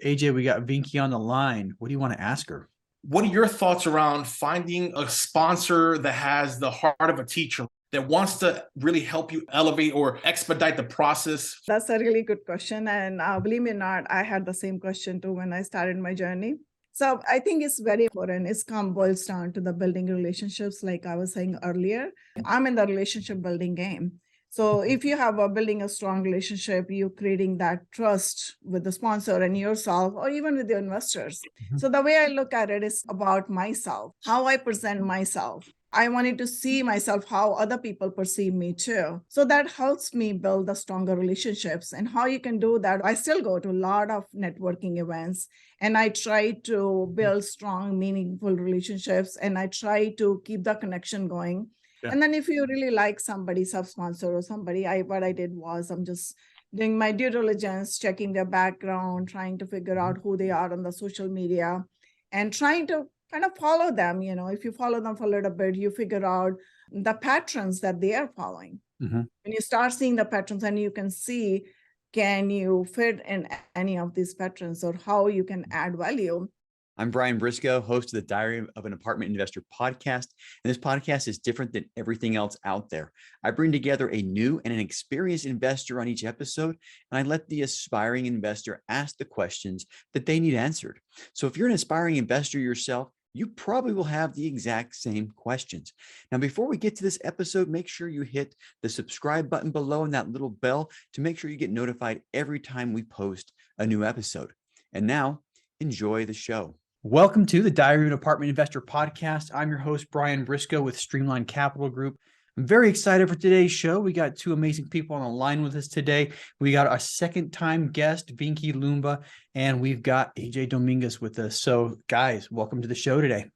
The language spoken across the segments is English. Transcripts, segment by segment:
AJ, we got Vinki on the line. What do you want to ask her? What are your thoughts around finding a sponsor that has the heart of a teacher that wants to really help you elevate or expedite the process? That's a really good question. And believe me or not, I had the same question too when I started my journey. So I think it's very important. It's boils down to the building relationships, like I was saying earlier. I'm in the relationship building game. So if you have building a strong relationship, you're creating that trust with the sponsor and yourself, or even with your investors. So the way I look at it is about myself, how I present myself. I wanted to see myself how other people perceive me too. So that helps me build the stronger relationships. And how you can do that, I still go to a lot of networking events and I try to build strong, meaningful relationships and I try to keep the connection going. Yeah. And then if you really like somebody, sub-sponsor or somebody, what I did was I'm just doing my due diligence, checking their background, trying to figure out who they are on the social media and trying to kind of follow them. You know, if you follow them for a little bit, you figure out the patterns that they are following. And you start seeing the patterns and you can see, can you fit in any of these patterns or how you can add value. I'm Brian Briscoe, host of the Diary of an Apartment Investor podcast. And this podcast is different than everything else out there. I bring together a new and an experienced investor on each episode, and I let the aspiring investor ask the questions that they need answered. So if you're an aspiring investor yourself, you probably will have the exact same questions. Now, before we get to this episode, make sure you hit the subscribe button below and that little bell to make sure you get notified every time we post a new episode. And now, enjoy the show. Welcome to the Diary of an Apartment Investor podcast. I'm your host, Brian Briscoe with Streamline Capital Group. I'm very excited for today's show. We got two amazing people on the line with us today. We got our second-time guest, Vinki Loomba, and we've got AJ Dominguez with us. So, guys, welcome to the show today.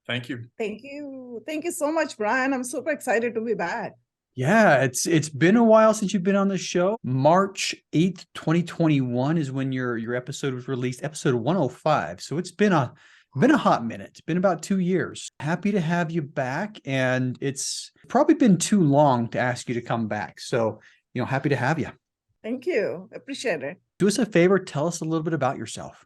Thank you. Thank you. Thank you so much, Brian. I'm super excited to be back. Yeah, it's been a while since you've been on the show. March 8th, 2021 is when your episode was released, episode 105. So it's been a hot minute. It's been about 2 years. Happy to have you back. And it's probably been too long to ask you to come back. So, happy to have you. Thank you. Appreciate it. Do us a favor. Tell us a little bit about yourself.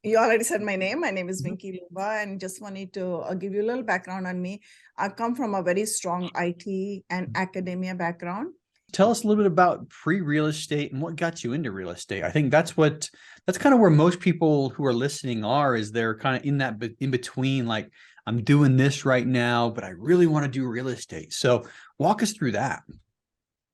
You already said my name. My name is Vinki Loomba, and just wanted to give you a little background on me. I come from a very strong IT and academia background. Tell us a little bit about pre-real estate and what got you into real estate. I think that's kind of where most people who are listening are, is they're kind of in that in between, like, I'm doing this right now, but I really want to do real estate. So walk us through that.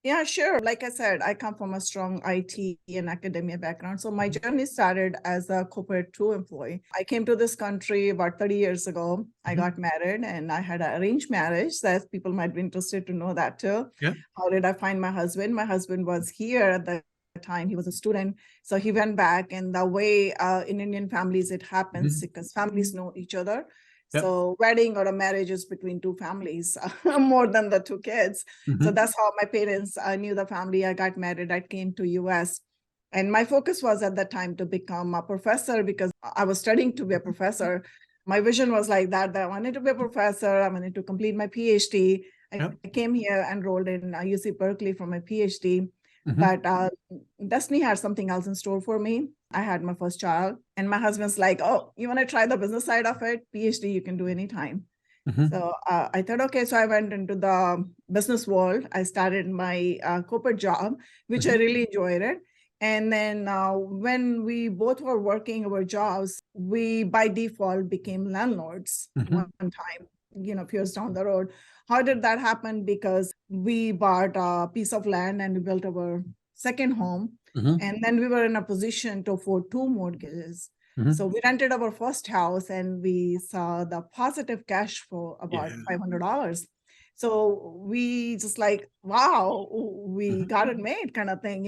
Yeah, sure. Like I said, I come from a strong IT and academia background. So my journey started as a corporate 2 employee. I came to this country about 30 years ago. I got married and I had an arranged marriage. So people might be interested to know that too. Yeah. How did I find my husband? My husband was here at the time. He was a student. So he went back, and the way in Indian families it happens, because families know each other. Yep. So wedding or a marriage is between 2 families, more than the 2 kids. So that's how my parents knew the family. I got married. I came to US. And my focus was at that time to become a professor, because I was studying to be a professor. My vision was like that I wanted to be a professor. I wanted to complete my PhD. I came here, enrolled in UC Berkeley for my PhD. But destiny had something else in store for me. I had my first child, and my husband's like, oh, you want to try the business side of it? PhD, you can do anytime. So I thought, okay. So I went into the business world. I started my corporate job, which I really enjoyed it. And then when we both were working our jobs, we by default became landlords one time, a few years down the road. How did that happen? Because we bought a piece of land and we built our second home. And then we were in a position to afford 2 mortgages. So we rented our first house and we saw the positive cash flow about $500. So we just like, wow, we got it made kind of thing,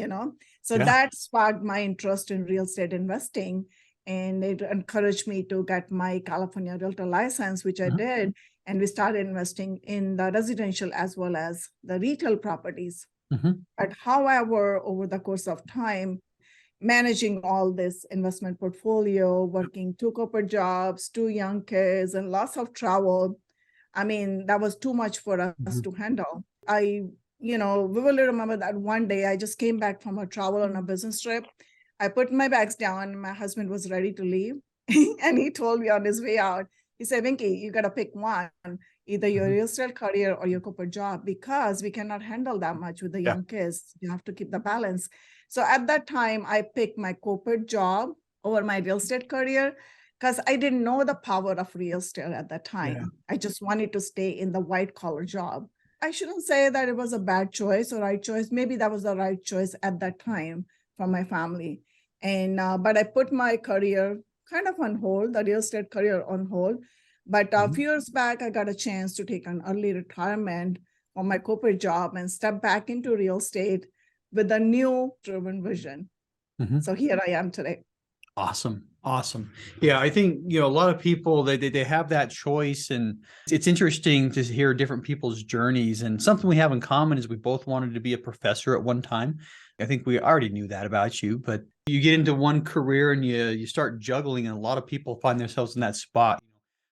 So that sparked my interest in real estate investing. And it encouraged me to get my California realtor license, which I did. And we started investing in the residential as well as the retail properties. But however, over the course of time, managing all this investment portfolio, working 2 corporate jobs, 2 young kids, and lots of travel, I mean, that was too much for us to handle. I vividly remember that one day I just came back from a travel on a business trip. I put my bags down. My husband was ready to leave. And he told me on his way out, he said, Vinki, you got to pick one, either your real estate career or your corporate job, because we cannot handle that much with the young kids. You have to keep the balance. So at that time, I picked my corporate job over my real estate career because I didn't know the power of real estate at that time. Yeah. I just wanted to stay in the white collar job. I shouldn't say that it was a bad choice or right choice. Maybe that was the right choice at that time for my family. And but I put my career kind of on hold, the real estate career on hold. But a few years back, I got a chance to take an early retirement from my corporate job and step back into real estate with a new driven vision. So here I am today. Awesome. Awesome. Yeah, I think, a lot of people, they have that choice, and it's interesting to hear different people's journeys. And something we have in common is we both wanted to be a professor at one time. I think we already knew that about you, but you get into one career and you start juggling, and a lot of people find themselves in that spot.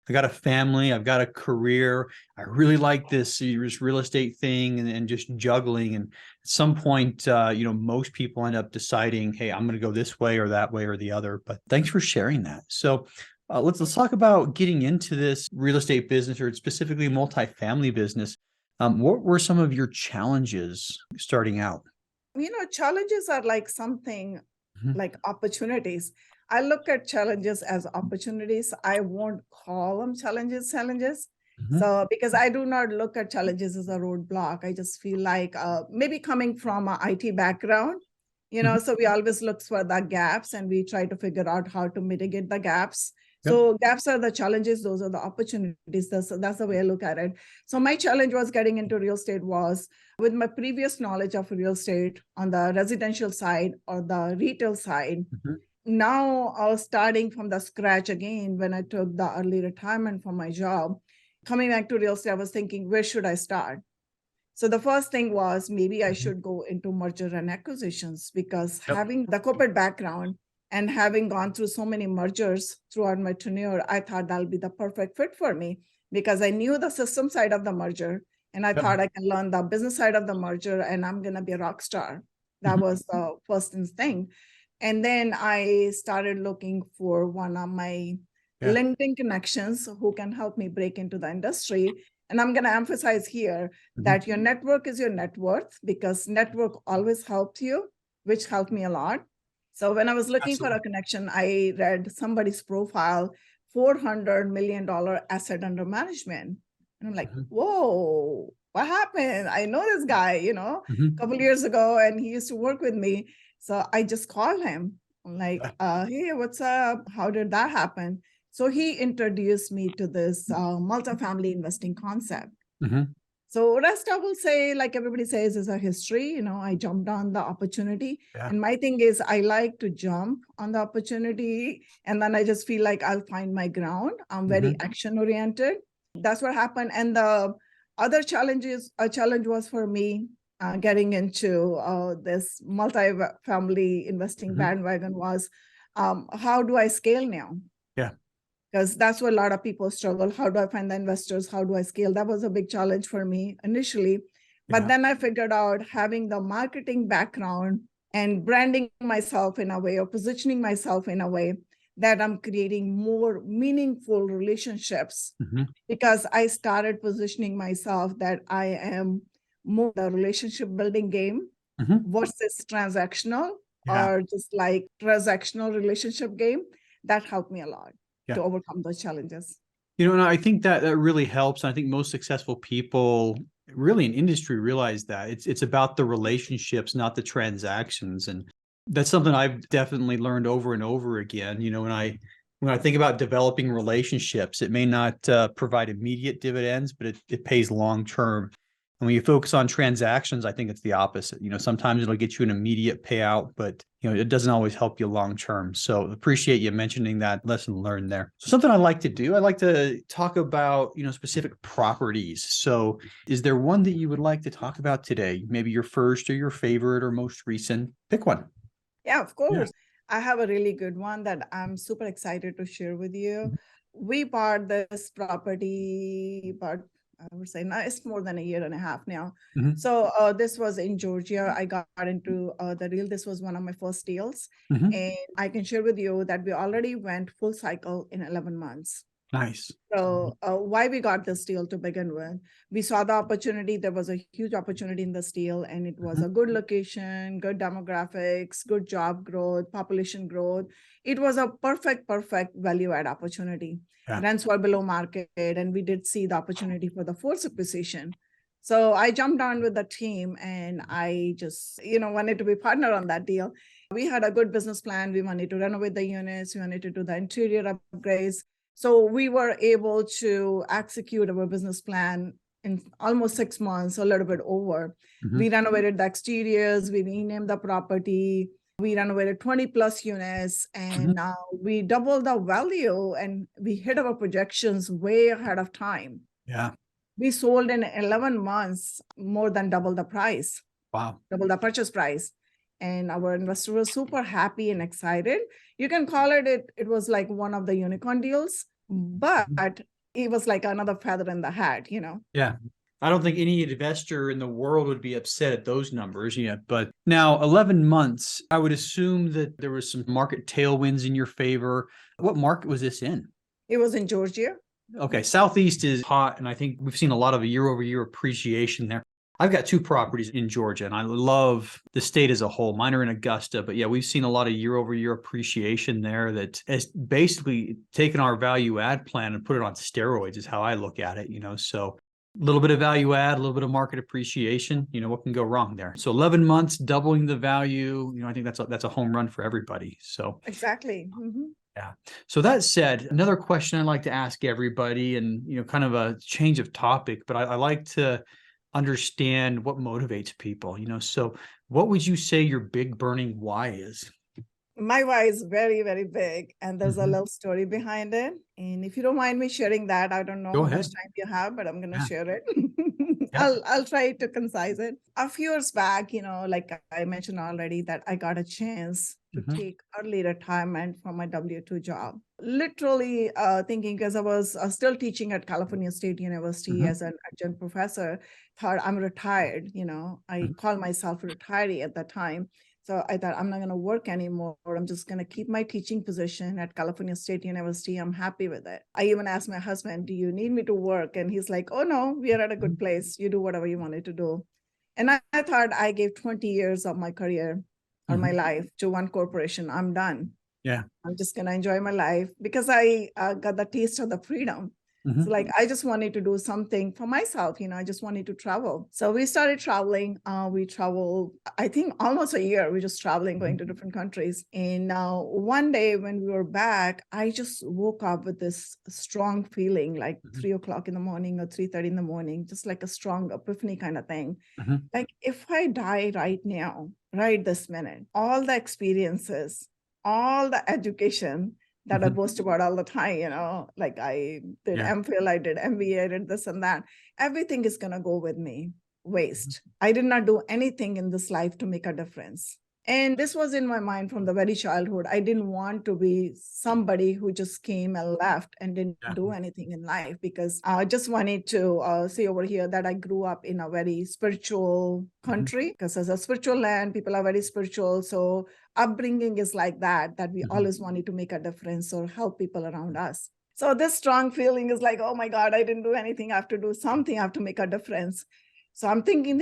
I got a family, I've got a career. I really like this real estate thing, and just juggling. And at some point, most people end up deciding, hey, I'm going to go this way or that way or the other. But thanks for sharing that. So let's talk about getting into this real estate business, or specifically multifamily business. What were some of your challenges starting out? Challenges are like something like opportunities. I look at challenges as opportunities. I won't call them challenges. So because I do not look at challenges as a roadblock, I just feel like maybe coming from an IT background, so we always look for the gaps and we try to figure out how to mitigate the gaps. So gaps are the challenges, those are the opportunities. That's the way I look at it. So my challenge was getting into real estate was with my previous knowledge of real estate on the residential side or the retail side. Now I was starting from the scratch again when I took the early retirement from my job. Coming back to real estate, I was thinking, where should I start? So the first thing was maybe I should go into merger and acquisitions, because having the corporate background and having gone through so many mergers throughout my tenure, I thought that'll be the perfect fit for me, because I knew the system side of the merger and I thought I can learn the business side of the merger and I'm going to be a rock star. That was the first thing. And then I started looking for one of my LinkedIn connections who can help me break into the industry. And I'm going to emphasize here that your network is your net worth, because network always helps you, which helped me a lot. So when I was looking for a connection, I read somebody's profile, $400 million asset under management. And I'm like, whoa, what happened? I know this guy, a couple of years ago, and he used to work with me. So I just called him. I'm like, hey, what's up? How did that happen? So he introduced me to this multifamily investing concept. So rest I will say, like everybody says, is a history. I jumped on the opportunity. And my thing is I like to jump on the opportunity. And then I just feel like I'll find my ground. I'm very action oriented. That's what happened. And the other challenge was for me getting into this multi-family investing bandwagon was, how do I scale now? Because that's what a lot of people struggle. How do I find the investors? How do I scale? That was a big challenge for me initially. But then I figured out having the marketing background and branding myself in a way, or positioning myself in a way that I'm creating more meaningful relationships, because I started positioning myself that I am more the relationship building game versus transactional or just like transactional relationship game. That helped me a lot to overcome those challenges. And I think that really helps. I think most successful people really in industry realize that it's about the relationships, not the transactions. And that's something I've definitely learned over and over again. When I think about developing relationships, it may not provide immediate dividends, but it pays long term. And when you focus on transactions, I think it's the opposite. Sometimes it'll get you an immediate payout, but it doesn't always help you long term. So appreciate you mentioning that lesson learned there. So something I like to do, I like to talk about, specific properties. So is there one that you would like to talk about today? Maybe your first or your favorite or most recent? Pick one. Yeah, of course. I have a really good one that I'm super excited to share with you. We bought this property about I would say now it's more than a year and a half now. Mhm. So this was in Georgia. I got into the deal. This was one of my first deals. Mhm. And I can share with you that we already went full cycle in 11 months. Nice. So why we got this deal to begin with, we saw the opportunity. There was a huge opportunity in this deal, and it was Mhm. a good location, good demographics, good job growth, population growth. It was a perfect value add opportunity. Yeah. Rents were below market, and we did see the opportunity for the fourth acquisition. So I jumped on with the team, and I just, wanted to be partner on that deal. We had a good business plan. We wanted to renovate the units. We wanted to do the interior upgrades. So we were able to execute our business plan in almost 6 months, a little bit over. Mhm. We renovated the exteriors, we renamed the property, we renovated 20 plus units, and now we doubled the value and we hit our projections way ahead of time. Yeah. We sold in 11 months, more than double the price, Wow. double the purchase price. And our investor was super happy and excited. You can call it was like one of the unicorn deals, but it was like another feather in the hat, Yeah. I don't think any investor in the world would be upset at those numbers. Yeah. But now 11 months, I would assume that there was some market tailwinds in your favor. What market was this in? It was in Georgia. Okay. Southeast is hot. And I think we've seen a lot of year over year appreciation there. I've got 2 properties in Georgia and I love the state as a whole. Mine are in Augusta, but yeah, we've seen a lot of year over year appreciation there that has basically taken our value add plan and put it on steroids is how I look at it, so a little bit of value add, a little bit of market appreciation, what can go wrong there? So 11 months, doubling the value, I think that's a home run for everybody. So Exactly. yeah. So that said, another question I like to ask everybody and, kind of a change of topic, but I like to understand what motivates people, so what would you say your big burning why is? My why is very, very big, and there's a little story behind it. And if you don't mind me sharing that, I don't know Go how ahead. much time you have, but I'm going to Yeah. share it. Yeah. I'll try to concise it. A few years back, like I mentioned already, that I got a chance to take early retirement from my W-2 job. Literally thinking, because I was still teaching at California State University as an adjunct professor, thought I'm retired. I called myself a retiree at that time. So I thought, I'm not going to work anymore. I'm just going to keep my teaching position at California State University. I'm happy with it. I even asked my husband, do you need me to work? And he's like, oh, no, we are at a good place. You do whatever you wanted to do. And I thought I gave 20 years of my career or my life to one corporation. I'm done. Yeah. I'm just going to enjoy my life because I got the taste of the freedom. So like, I just wanted to do something for myself, I just wanted to travel. So we started traveling. We traveled, I think almost a year. We just traveling, going to different countries. And one day when we were back, I just woke up with this strong feeling like 3 o'clock in the morning or 3:30 in the morning, just like a strong epiphany kind of thing. Like if I die right now, right this minute, all the experiences, all the education that I boast about all the time, like I did MPhil, I did MBA, I did this and that. Everything is going to go with me, waste. I did not do anything in this life to make a difference. And this was in my mind from the very childhood. I didn't want to be somebody who just came and left and didn't do anything in life, because I just wanted to say over here that I grew up in a very spiritual country, because as a spiritual land, people are very spiritual. So upbringing is like that we always wanted to make a difference or help people around us. So this strong feeling is like, oh my God, I didn't do anything. I have to do something. I have to make a difference. So I'm thinking,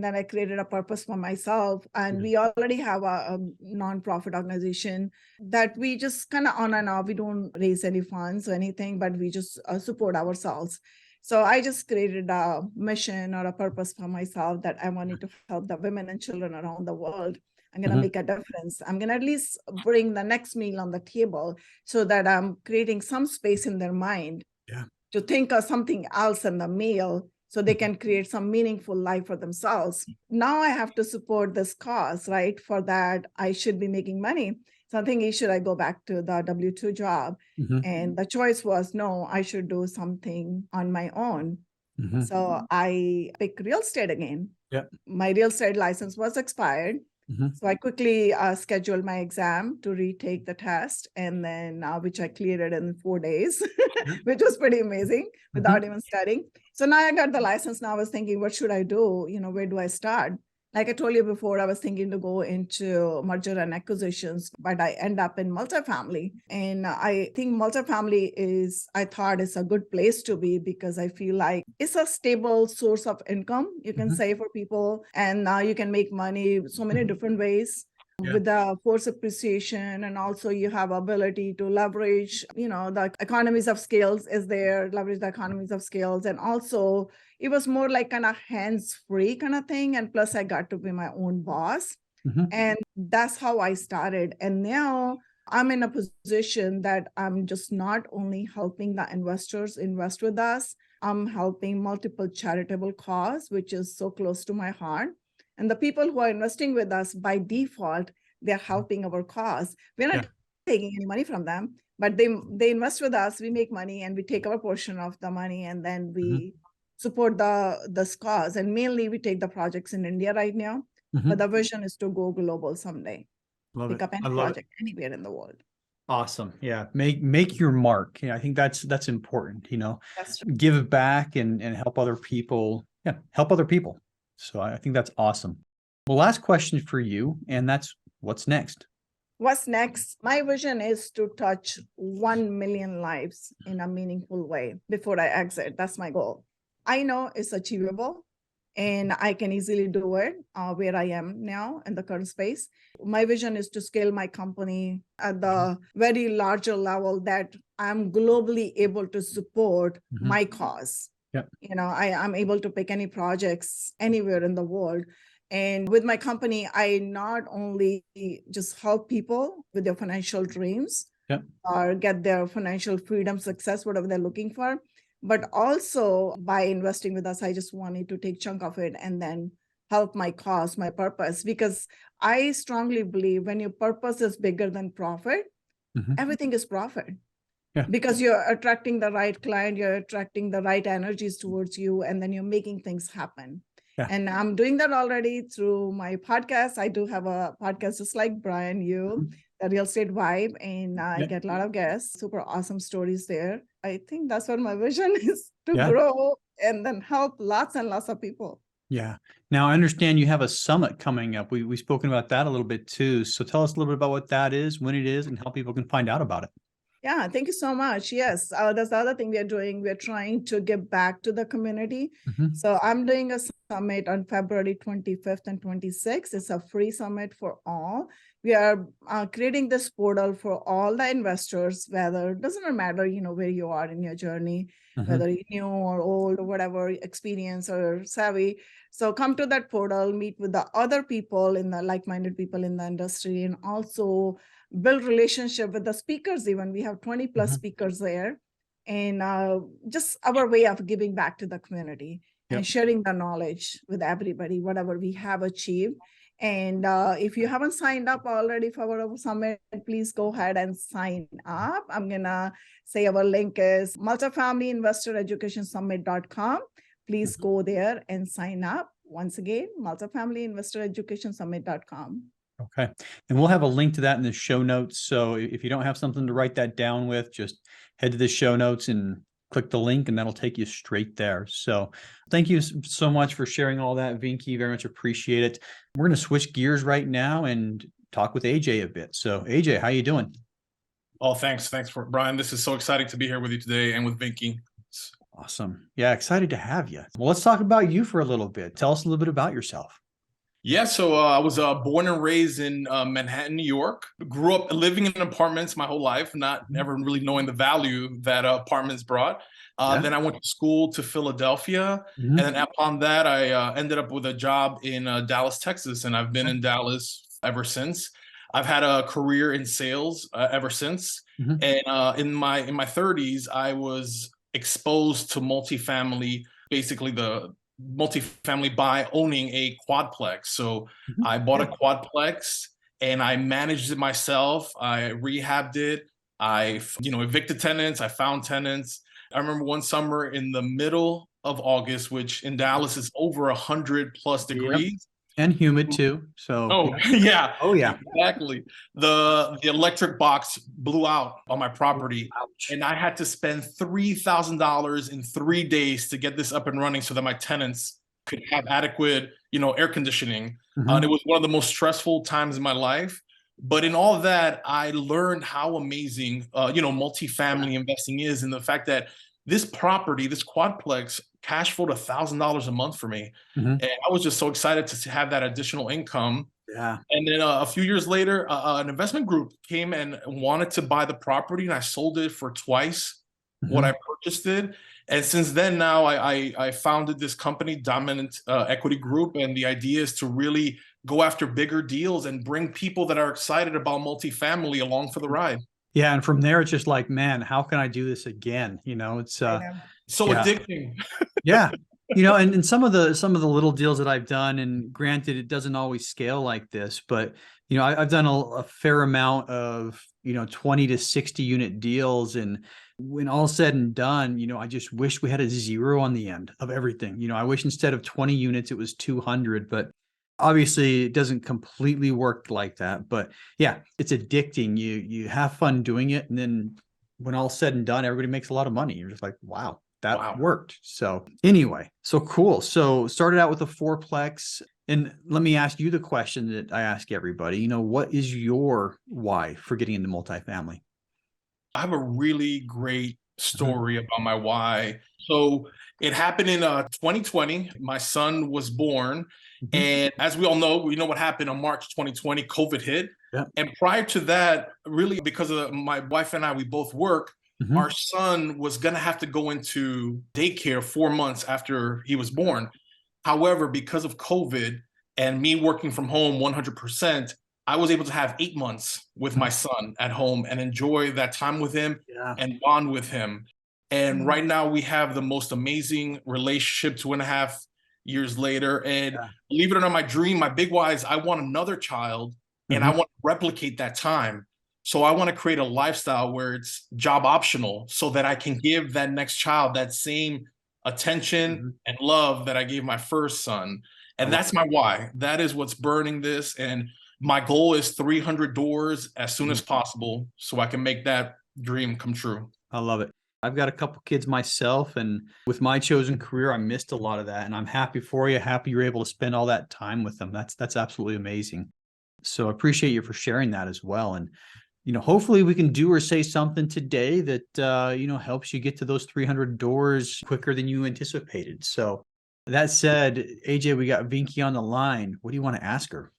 then I created a purpose for myself. And we already have a nonprofit organization that we just kind of on and off. We don't raise any funds or anything, but we just support ourselves. So I just created a mission or a purpose for myself that I wanted to help the women and children around the world. I'm going to make a difference. I'm going to at least bring the next meal on the table so that I'm creating some space in their mind to think of something else in the meal, so they can create some meaningful life for themselves. Now I have to support this cause, right? For that, I should be making money. So I'm thinking, should I go back to the W-2 job? And the choice was, no, I should do something on my own. So I picked real estate again. My real estate license was expired. Mhm. So I quickly scheduled my exam to retake the test, and then which I cleared in 4 days, which was pretty amazing without even studying. So now I got the license. Now I was thinking, what should I do? Where do I start? Like I told you before, I was thinking to go into merger and acquisitions, but I end up in multifamily. And I think multifamily I thought is a good place to be because I feel like it's a stable source of income, you can say, for people. And now you can make money so many different ways. Yeah. With the force appreciation, and also you have ability to leverage, the economies of scales is there, leverage the economies of scales. And also it was more like kind of hands-free kind of thing. And plus I got to be my own boss. Mhm. And that's how I started. And now I'm in a position that I'm just not only helping the investors invest with us, I'm helping multiple charitable cause, which is so close to my heart. And the people who are investing with us by default, they're helping our cause. We're not taking any money from them, but they invest with us, we make money, and we take our portion of the money, and then we support this cause. And mainly we take the projects in India right now, but the vision is to go global someday. Love Pick it. up any I love it. project anywhere in the world. Awesome. Yeah. Make your mark. I think that's important, That's give back and help other people. Yeah. Help other people. So I think that's awesome. Well, last question for you, and that's what's next? What's next? My vision is to touch 1 million lives in a meaningful way before I exit. That's my goal. I know it's achievable and I can easily do it where I am now in the current space. My vision is to scale my company at the very larger level that I'm globally able to support my cause. Yep. I'm able to pick any projects anywhere in the world. And with my company, I not only just help people with their financial dreams or get their financial freedom, success, whatever they're looking for, but also by investing with us, I just wanted to take a chunk of it and then help my cause, my purpose, because I strongly believe when your purpose is bigger than profit, everything is profit. Yeah. Because you're attracting the right client, you're attracting the right energies towards you, and then you're making things happen. Yeah. And I'm doing that already through my podcast. I do have a podcast just like Brian, the Real Estate Vibe, and I get a lot of guests, super awesome stories there. I think that's what my vision is, to grow and then help lots and lots of people. Yeah. Now I understand you have a summit coming up. We've spoken about that a little bit too. So tell us a little bit about what that is, when it is, and how people can find out about it. Yeah, thank you so much. Yes, that's the other thing we are doing. We're trying to give back to the community. So I'm doing a summit on February 25th and 26th. It's a free summit for all. We are creating this portal for all the investors, whether it doesn't matter, where you are in your journey, whether you're new or old or whatever, experience or savvy. So come to that portal, meet with the other people in the like-minded people in the industry, and also build relationship with the speakers. Even we have 20 plus speakers there, and just our way of giving back to the community and sharing the knowledge with everybody, whatever we have achieved. And if you haven't signed up already for our summit, please go ahead and sign up. I'm gonna say our link is multifamilyinvestoreducationsummit.com. Please go there and sign up. Once again, multifamilyinvestoreducationsummit.com. Okay. And we'll have a link to that in the show notes. So if you don't have something to write that down with, just head to the show notes and click the link, and that'll take you straight there. So thank you so much for sharing all that, Vinki. Very much appreciate it. We're going to switch gears right now and talk with AJ a bit. So AJ, how you doing? Oh, thanks. Thanks for Brian. This is so exciting to be here with you today and with Vinki. Awesome. Yeah, excited to have you. Well, let's talk about you for a little bit. Tell us a little bit about yourself. Yeah, so I was born and raised in Manhattan, New York. Grew up living in apartments my whole life, never really knowing the value that apartments brought. Then I went to school to Philadelphia. And then upon that, I ended up with a job in Dallas, Texas. And I've been in Dallas ever since. I've had a career in sales ever since. And in my 30s, I was exposed to multifamily, basically the multifamily by owning a quadplex. So I bought a quadplex and I managed it myself. I rehabbed it. I, evicted tenants. I found tenants. I remember one summer in the middle of August, which in Dallas is over 100+ degrees. And humid too. So Oh, yeah, oh yeah. exactly. The electric box blew out on my property, Ouch. and I had to spend $3,000 in 3 days to get this up and running so that my tenants could have adequate, air conditioning. And it was one of the most stressful times in my life. But in all of that, I learned how amazing, multifamily investing is, and the fact that this property, this quadplex, cash flowed $1,000 a month for me. Mhm. And I was just so excited to have that additional income. Yeah. And then a few years later, an investment group came and wanted to buy the property, and I sold it for twice what Mhm. I purchased it. And since then, now I founded this company, Dominant Equity Group, and the idea is to really go after bigger deals and bring people that are excited about multifamily along for the ride. Yeah. And from there, it's just like, man, how can I do this again? It's I know. So Yeah. addicting. Yeah. And some of the little deals that I've done, and granted, it doesn't always scale like this, but I've done a fair amount of 20 to 60 unit deals, and when all's said and done, I just wish we had a zero on the end of everything. I wish instead of 20 units it was 200, but obviously it doesn't completely work like that. But yeah, it's addicting. You have fun doing it, and then when all's said and done, everybody makes a lot of money. You're just like, wow, that worked. So anyway, so cool. So started out with a fourplex. And let me ask you the question that I ask everybody, what is your why for getting into multifamily? I have a really great story about my why. So it happened in 2020. My son was born. And as we all know, we know what happened on March 2020, COVID hit. Yeah. And prior to that, really because of my wife and I, we both work, our son was going to have to go into daycare 4 months after he was born. However, because of COVID and me working from home 100%, I was able to have 8 months with my son at home and enjoy that time with him and bond with him. And right now we have the most amazing relationship 2.5 years later. And believe it or not, my dream, my big why is I want another child and I want to replicate that time. So I want to create a lifestyle where it's job optional so that I can give that next child that same attention and love that I gave my first son. And that's my why. That is what's burning this. And my goal is 300 doors as soon as possible so I can make that dream come true. I love it. I've got a couple kids myself, and with my chosen career, I missed a lot of that. And I'm happy for you. Happy you're able to spend all that time with them. That's absolutely amazing. So I appreciate you for sharing that as well. And hopefully we can do or say something today that helps you get to those 300 doors quicker than you anticipated. So that said, AJ, we got Vinki on the line. What do you want to ask her?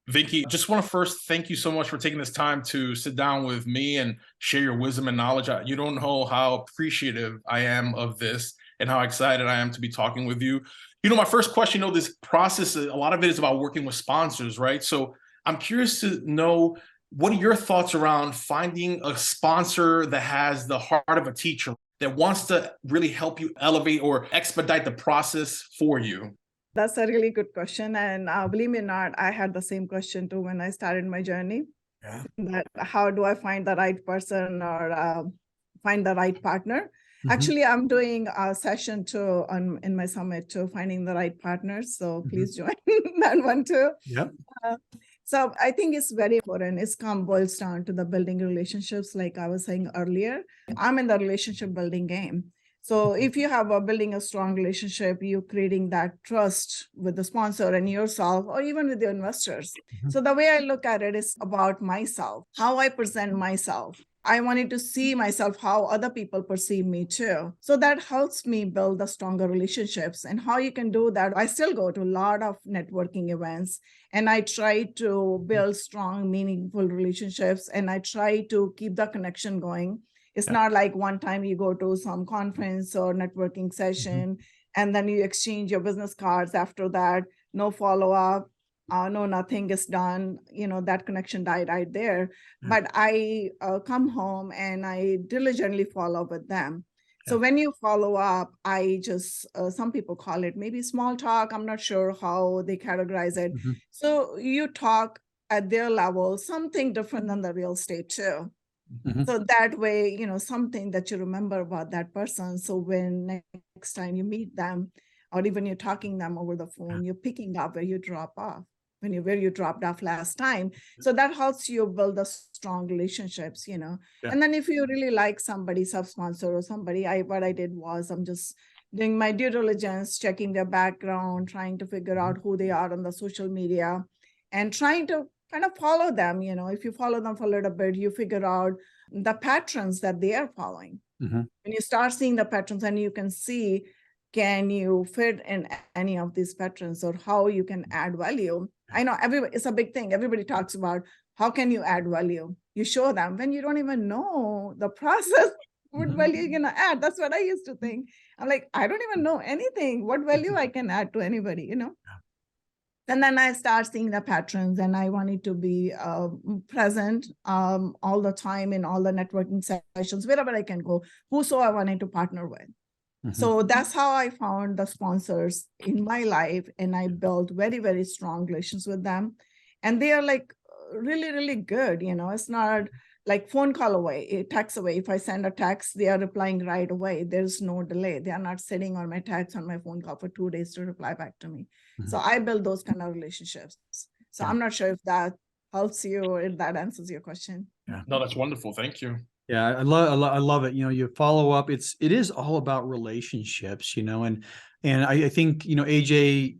Vinki, just want to first thank you so much for taking this time to sit down with me and share your wisdom and knowledge. You don't know how appreciative I am of this and how excited I am to be talking with you. My first question, this process, a lot of it is about working with sponsors, right? So I'm curious to know, what are your thoughts around finding a sponsor that has the heart of a teacher, that wants to really help you elevate or expedite the process for you? That's a really good question. And believe me or not, I had the same question too when I started my journey. Yeah. That how do I find the right person or find the right partner? Actually, I'm doing a session too in my summit to finding the right partners. So please join that one too. Yep. So I think it's very important. It's boils down to the building relationships, like I was saying earlier. I'm in the relationship building game. So if you have building a strong relationship, you're creating that trust with the sponsor and yourself, or even with your investors. So the way I look at it is about myself, how I present myself. I wanted to see myself how other people perceive me too. So that helps me build the stronger relationships. And how you can do that, I still go to a lot of networking events, and I try to build strong, meaningful relationships, and I try to keep the connection going. It's not like one time you go to some conference or networking session and then you exchange your business cards after that, no follow-up. No, nothing is done. That connection died right there. But I come home and I diligently follow up with them. So when you follow up, I just, some people call it maybe small talk. I'm not sure how they categorize it. So you talk at their level, something different than the real estate too. So that way, something that you remember about that person. So when next time you meet them, or even you're talking them over the phone, you're picking up where you drop off, where you dropped off last time. So that helps you build the strong relationships, Yeah. And then if you really like somebody, sub-sponsor or somebody, what I did was I'm just doing my due diligence, checking their background, trying to figure out who they are on the social media, and trying to kind of follow them. If you follow them for a little bit, you figure out the patterns that they are following. Mhm. When you start seeing the patterns, and you can see, can you fit in any of these patterns, or how you can add value? I know it's a big thing. Everybody talks about how can you add value? You show them when you don't even know the process, what Mhm. value you're gonna add. That's what I used to think. I'm like, I don't even know anything. What value I can add to anybody, And then I start seeing the patterns, and I wanted to be present all the time in all the networking sessions, wherever I can go, whoso I wanted to partner with. Mhm. So that's how I found the sponsors in my life, and I built very, very strong relations with them. And they are like really, really good. It's not like phone call away, text away. If I send a text, they are replying right away. There's no delay. They are not sitting on my text on my phone call for 2 days to reply back to me. So I build those kind of relationships. So Yeah. I'm not sure if that helps you or if that answers your question. Yeah. No, that's wonderful. Thank you. Yeah, I love it. You follow up. It is all about relationships, and I think, AJ,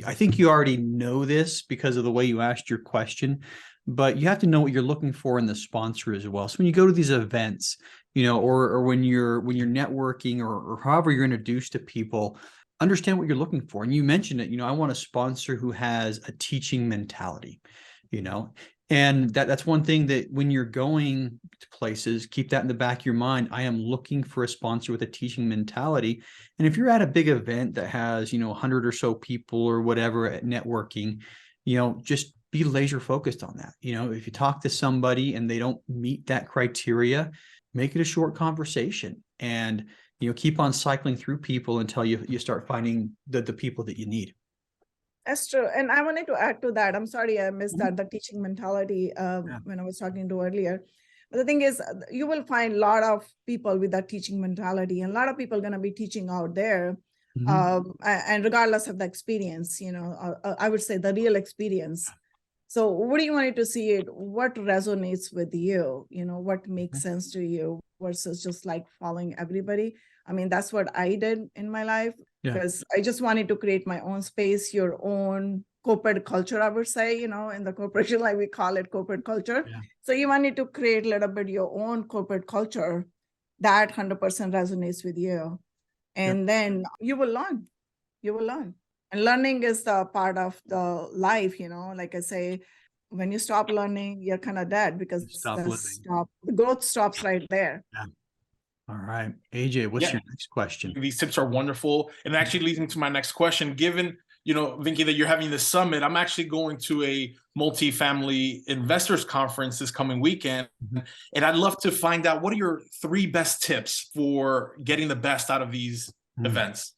I think you already know this because of the way you asked your question, but you have to know what you're looking for in the sponsor as well. So when you go to these events, or when you're networking, or however you're introduced to people, understand what you're looking for. And you mentioned it, I want a sponsor who has a teaching mentality, and that's one thing that when you're going to places, keep that in the back of your mind. I am looking for a sponsor with a teaching mentality. And if you're at a big event that has, 100 or so people or whatever at networking, just be laser focused on that. If you talk to somebody and they don't meet that criteria, make it a short conversation, and, keep on cycling through people until you start finding the people that you need. That's true. And I wanted to add to that. I'm sorry I missed that, the teaching mentality when I was talking to earlier. But the thing is, you will find a lot of people with that teaching mentality, and a lot of people are going to be teaching out there. And regardless of the experience, I would say the real experience. So what do you want to see it? What resonates with you? What makes sense to you versus just like following everybody. I mean, that's what I did in my life, because I just wanted to create my own space, your own corporate culture, I would say, in the corporation, like we call it corporate culture. Yeah. So you wanted to create a little bit your own corporate culture that 100% resonates with you. And then you will learn. And learning is the part of the life, like I say, when you stop learning, you're kind of dead, because the growth stops right there. Yeah. All right. AJ, what's your next question? These tips are wonderful. And actually leads me to my next question. Given, Vinki, that you're having this summit, I'm actually going to a multifamily investors conference this coming weekend. And I'd love to find out, what are your 3 best tips for getting the best out of these events?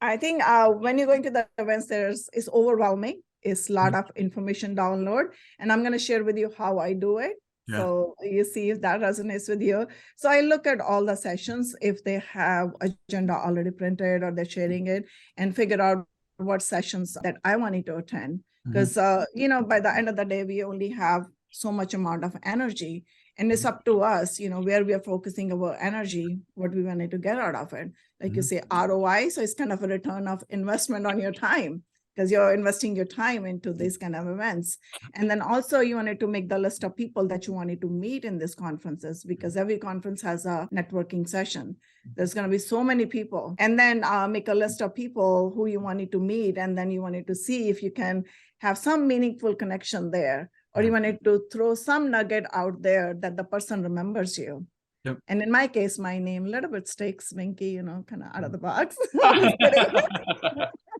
I think when you're going to the events, it's overwhelming. It's a lot of information download. And I'm going to share with you how I do it. Yeah. So you see if that resonates with you. So I look at all the sessions, if they have agenda already printed or they're sharing it, and figure out what sessions that I wanted to attend. Because, by the end of the day, we only have so much amount of energy, and it's up to us, where we are focusing our energy, what we wanted to get out of it. Like you say, ROI. So it's kind of a return of investment on your time, because you're investing your time into these kind of events. And then also you wanted to make the list of people that you wanted to meet in these conferences, because every conference has a networking session. There's going to be so many people. And then make a list of people who you wanted to meet. And then you wanted to see if you can have some meaningful connection there, or you wanted to throw some nugget out there that the person remembers you. Yep. And in my case, my name a little bit stakes, Vinki, kind of out of the box.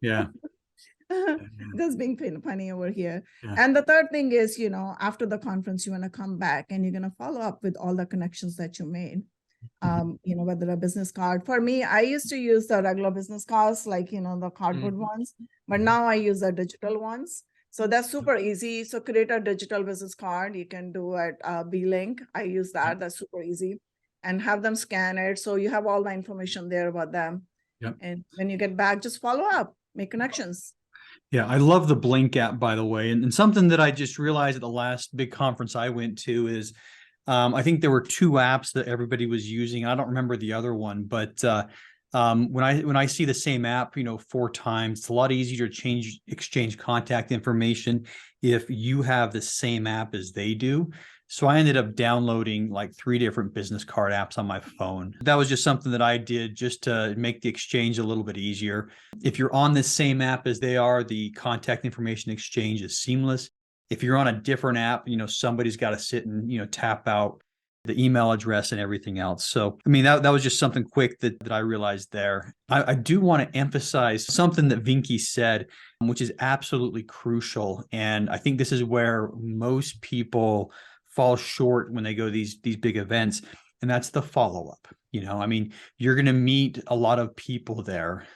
Yeah. Just being funny over here. Yeah. And the third thing is, after the conference, you want to come back and you're going to follow up with all the connections that you made. Whether a business card. For me, I used to use the regular business cards, like, the cardboard ones, but now I use the digital ones. So that's super easy. So create a digital business card. You can do it B-Link. I use that. That's super easy. And have them scan it. So you have all the information there about them. Yep. And when you get back, just follow up, make connections. Yeah, I love the Blink app, by the way. And something that I just realized at the last big conference I went to is I think there were two apps that everybody was using. I don't remember the other one, but when I see the same app, 4 times, it's a lot easier to exchange contact information if you have the same app as they do. So I ended up downloading like 3 different business card apps on my phone. That was just something that I did just to make the exchange a little bit easier. If you're on the same app as they are, the contact information exchange is seamless. If you're on a different app, somebody's got to sit and, tap out the email address and everything else. So, I mean, that was just something quick that I realized there. I do want to emphasize something that Vinki said, which is absolutely crucial. And I think this is where most people fall short when they go to these big events. And that's the follow-up. I mean, you're going to meet a lot of people there.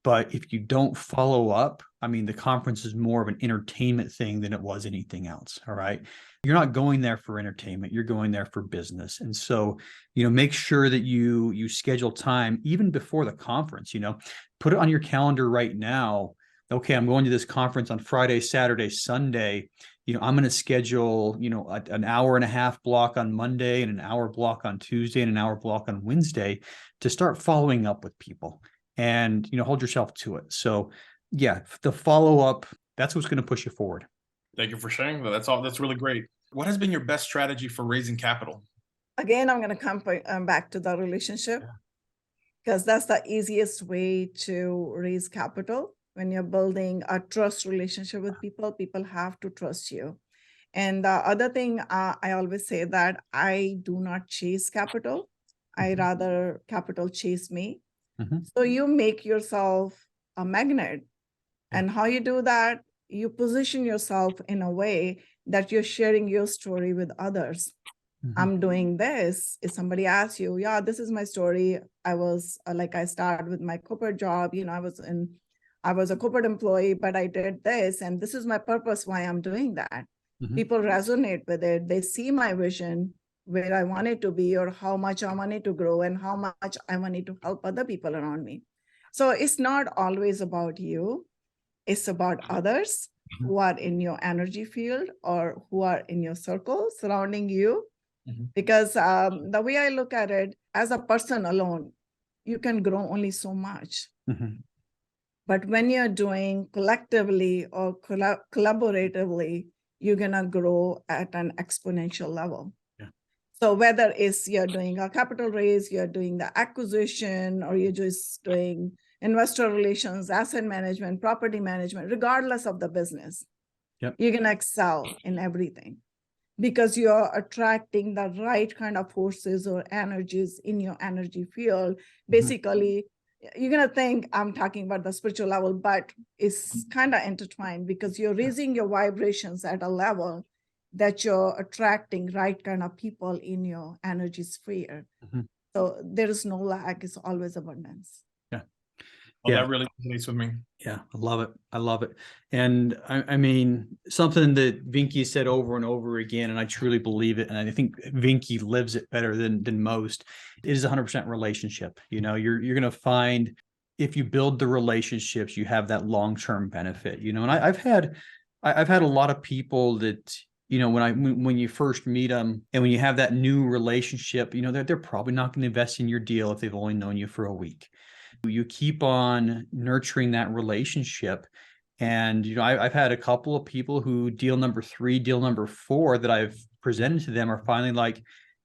But if you don't follow up, I mean, the conference is more of an entertainment thing than it was anything else. All right. You're not going there for entertainment. You're going there for business. And so, make sure that you schedule time even before the conference, put it on your calendar right now. Okay, I'm going to this conference on Friday, Saturday, Sunday. I'm going to schedule, an hour and a half block on Monday and an hour block on Tuesday and an hour block on Wednesday to start following up with people. And hold yourself to it. So yeah, the follow-up, that's what's going to push you forward. Thank you for sharing that. That's really great. What has been your best strategy for raising capital? Again, I'm going to come back to the relationship, because that's the easiest way to raise capital. When you're building a trust relationship with people, people have to trust you. And the other thing, I always say that I do not chase capital. I rather capital chase me. So you make yourself a magnet. And how you do that, you position yourself in a way that you're sharing your story with others. I'm doing this. If somebody asks you, yeah, this is my story. I was I started with my corporate job. I was a corporate employee, but I did this. And this is my purpose why I'm doing that. People resonate with it. They see my vision, where I want it to be, or how much I want it to grow, and how much I want it to help other people around me. So it's not always about you. It's about others who are in your energy field or who are in your circle surrounding you. Because the way I look at it, as a person alone, you can grow only so much. But when you're doing collectively or collaboratively, you're going to grow at an exponential level. So whether it's you're doing a capital raise, you're doing the acquisition, or you're just doing investor relations, asset management, property management, regardless of the business, you're going to excel in everything, because you're attracting the right kind of forces or energies in your energy field. Basically, you're going to think I'm talking about the spiritual level, but it's kind of intertwined, because you're raising your vibrations at a level that you're attracting right kind of people in your energy sphere. So there is no lack, it's always abundance. That really resonates with me. Yeah, I love it. I love it. And I mean, something that Vinki said over and over again, and I truly believe it, and I think Vinki lives it better than most, it is 100% relationship. You're going to find, if you build the relationships, you have that long-term benefit, and I've had a lot of people that, when you first meet them and when you have that new relationship, they're probably not going to invest in your deal if they've only known you for a week. You keep on nurturing that relationship. And, I've had a couple of people who deal number 3, deal number 4 that I've presented to them are finally like,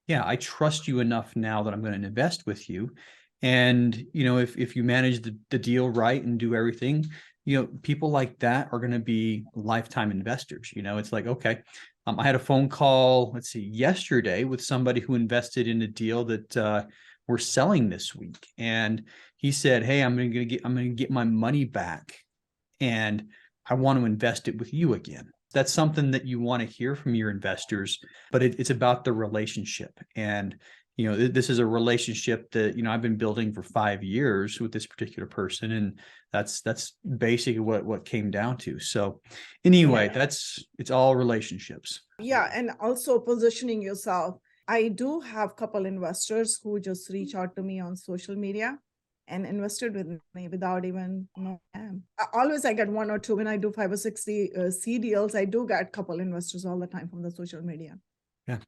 yeah, I trust you enough now that I'm going to invest with you. And, if you manage the deal right and do everything, people like that are going to be lifetime investors. It's like, okay, I had a phone call, yesterday with somebody who invested in a deal that we're selling this week. And he said, hey, I'm going to get my money back, and I want to invest it with you again. That's something that you want to hear from your investors, but it's about the relationship. And, this is a relationship that, I've been building for 5 years with this particular person. And that's basically what came down to. So anyway, it's all relationships. Yeah. And also positioning yourself. I do have a couple investors who just reach out to me on social media. and invested with me without even knowing them. Always I get one or two. When I do 5 or 60 C deals, I do get a couple investors all the time from the social media. Yeah.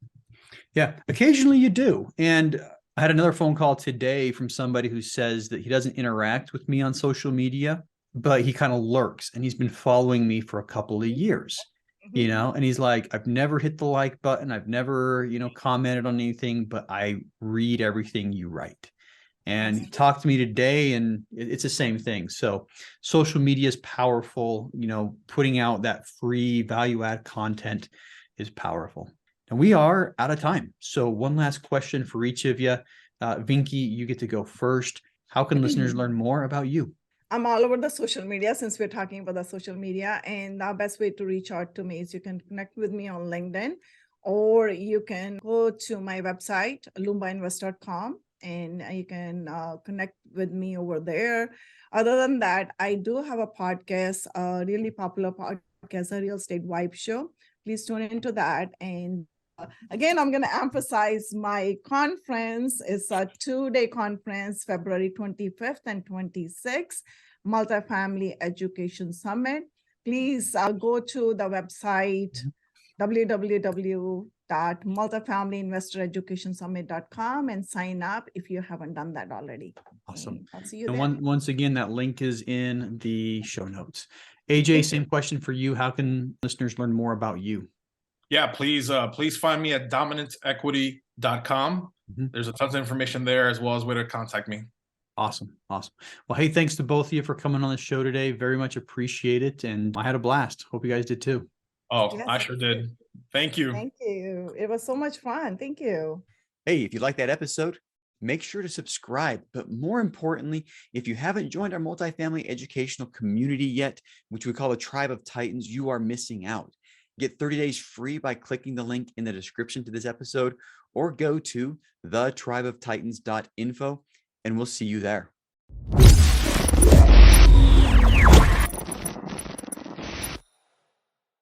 Yeah. Occasionally you do. And I had another phone call today from somebody who says that he doesn't interact with me on social media, but he kind of lurks, and he's been following me for a couple of years, you know, and he's like, I've never hit the like button. I've never, commented on anything, but I read everything you write. And he talked to me today, and it's the same thing. So social media is powerful. Putting out that free value add content is powerful. And we are out of time. So one last question for each of you. Vinki, you get to go first. How can listeners learn more about you? I'm all over the social media, since we're talking about the social media. And the best way to reach out to me is you can connect with me on LinkedIn, or you can go to my website, loombainvest.com, and you can connect with me over there. Other than that, I do have a podcast, a really popular podcast, a Real Estate Vibe Show. Please tune into that. And again, I'm going to emphasize my conference is a 2-day conference, February 25th and 26th, Multifamily Education Summit. Please go to the website, www.multifamilyinvestoreducationsummit.com, and sign up if you haven't done that already. Awesome. And I'll see you And there. once again, that link is in the show notes. AJ, same question for you. How can listeners learn more about you? Yeah, please find me at dominanceequity.com. There's a ton of information there, as well as where to contact me. Awesome. Well, hey, thanks to both of you for coming on the show today. Very much appreciate it. And I had a blast. Hope you guys did too. Oh, Yes, I sure did. Thank you. Thank you. It was so much fun. Thank you. Hey, if you like that episode, make sure to subscribe. But more importantly, if you haven't joined our multifamily educational community yet, which we call the Tribe of Titans, you are missing out. Get 30 days free by clicking the link in the description to this episode, or go to thetribeoftitans.info, and we'll see you there.